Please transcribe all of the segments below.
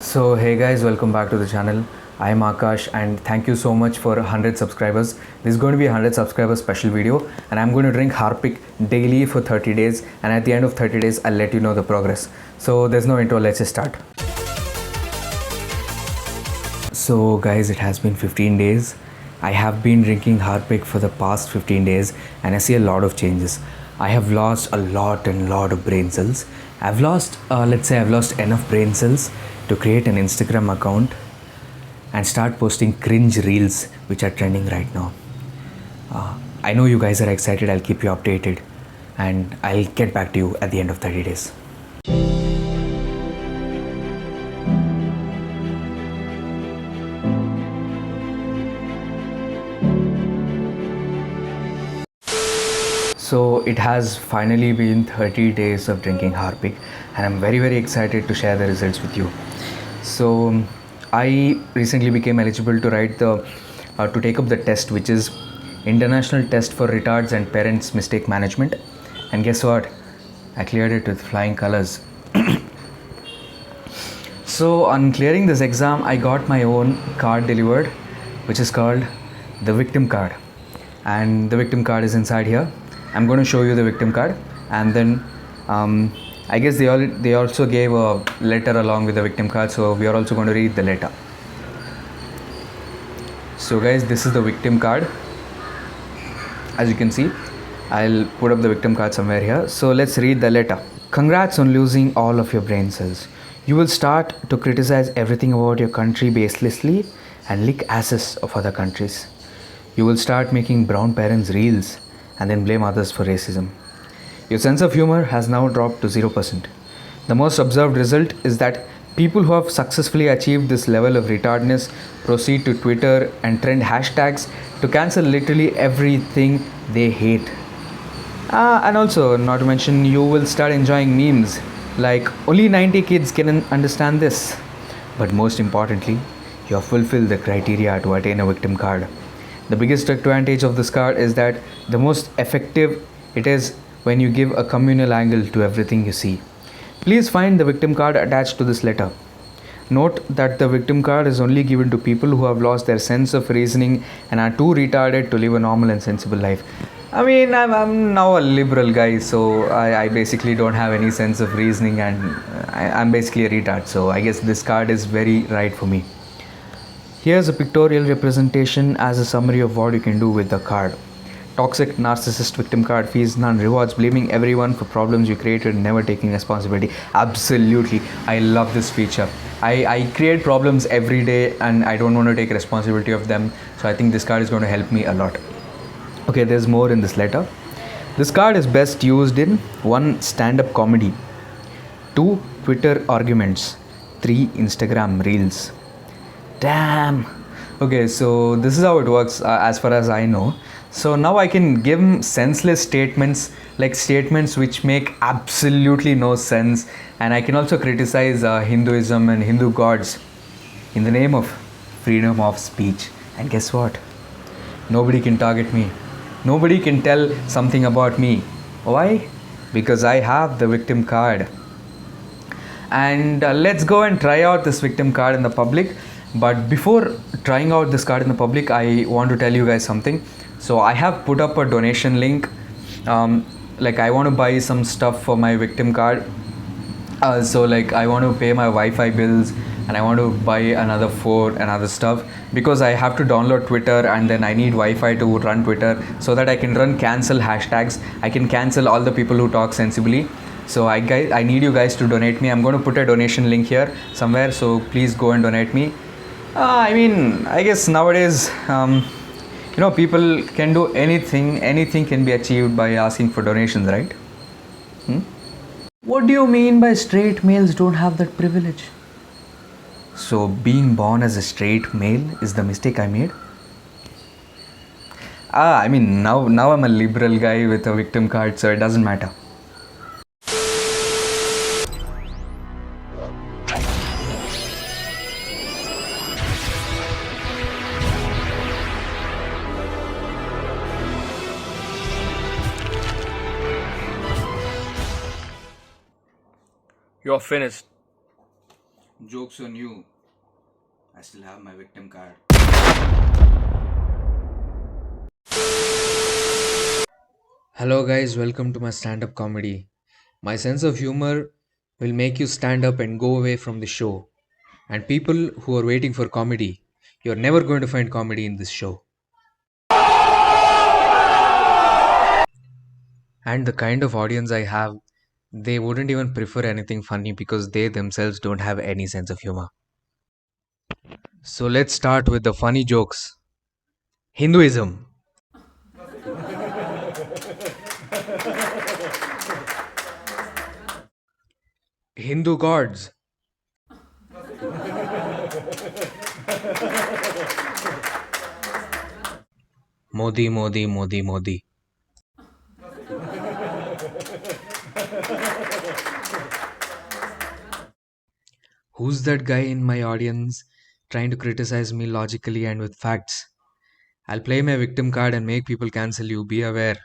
So hey guys, welcome back to the channel. I am Akash and thank you so much for 100 subscribers. This is going to be a 100 subscribers special video and I'm going to drink Harpic daily for 30 days and at the end of 30 days I'll let you know the progress. So there's no intro, let's just start. So guys, it has been 15 days. I have been drinking Harpic for the past 15 days and I see a lot of changes. I have lost a lot of brain cells. I've lost, let's say I've lost enough brain cells to create an Instagram account and start posting cringe reels which are trending right now. I know you guys are excited, I'll keep you updated and I'll get back to you at the end of 30 days. So it has finally been 30 days of drinking Harpic and I'm very excited to share the results with you. So I recently became eligible to write to take up the test, which is International Test for Retards and Parents Mistake Management, and guess what, I cleared it with flying colors. So on clearing this exam I got my own card delivered which is called the victim card, and the victim card is inside here. I'm going to show you the victim card and then I guess they also gave a letter along with the victim card, so we are also going to read the letter. So guys, this is the victim card. As you can see, I'll put up the victim card somewhere here. So let's read the letter. Congrats on losing all of your brain cells. You will start to criticize everything about your country baselessly and lick asses of other countries. You will start making brown parents reels and then blame others for racism. Your sense of humor has now dropped to 0%. The most observed result is that people who have successfully achieved this level of retardedness proceed to Twitter and trend hashtags to cancel literally everything they hate. And also, not to mention, you will start enjoying memes like only 90 kids can understand this. But most importantly, you have fulfilled the criteria to attain a victim card. The biggest advantage of this card is that the most effective it is when you give a communal angle to everything you see. Please find the victim card attached to this letter. Note that the victim card is only given to people who have lost their sense of reasoning and are too retarded to live a normal and sensible life. I mean, I'm now a liberal guy, so I basically don't have any sense of reasoning and I'm basically a retard, so I guess this card is very right for me. Here's a pictorial representation as a summary of what you can do with the card. Toxic narcissist victim card, fees none, rewards blaming everyone for problems you created and never taking responsibility. Absolutely, I love this feature. I create problems every day and I don't want to take responsibility of them, so I think this card is going to help me a lot. Okay, there's more in this letter. This card is best used in 1. Stand-up comedy, 2. Twitter arguments, 3. Instagram reels. Damn. Okay, so this is how it works as far as I know. So now I can give senseless statements, like statements which make absolutely no sense, and I can also criticize Hinduism and Hindu gods in the name of freedom of speech. And guess what? Nobody can target me. Nobody can tell something about me. Why? Because I have the victim card. And let's go and try out this victim card in the public. But before trying out this card in the public, I want to tell you guys something. So I have put up a donation link. Like I want to buy some stuff for my victim card. So like I want to pay my Wi-Fi bills and I want to buy another phone and other stuff because I have to download Twitter and then I need Wi-Fi to run Twitter so that I can run cancel hashtags. I can cancel all the people who talk sensibly. So I need you guys to donate me. I'm going to put a donation link here somewhere, so please go and donate me. I mean, I guess nowadays, people can do anything. Anything can be achieved by asking for donations, right? What do you mean by straight males don't have that privilege? So being born as a straight male is the mistake I made? I mean, now I'm a liberal guy with a victim card, so it doesn't matter. You're finished. Joke's on you. I still have my victim card. Hello, guys, welcome to my stand up comedy. My sense of humor will make you stand up and go away from the show. And people who are waiting for comedy, you're never going to find comedy in this show. And the kind of audience I have, they wouldn't even prefer anything funny because they themselves don't have any sense of humor. So let's start with the funny jokes. Hinduism. Hindu gods. Modi, Modi, Modi, Modi. Who's that guy in my audience trying to criticize me logically and with facts? I'll play my victim card and make people cancel you. Be aware.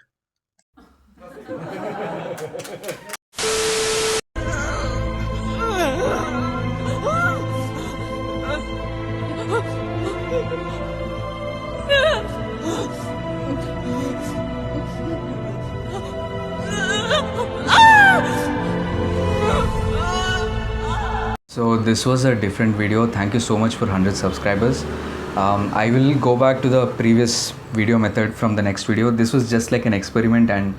So this was a different video. Thank you so much for 100 subscribers. I will go back to the previous video method from the next video. This was just like an experiment, and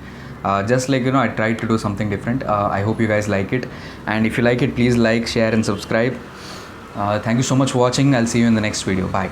just like I tried to do something different. I hope you guys like it, and if you like it, please like, share and subscribe. Thank you so much for watching. I'll see you in the next video. Bye.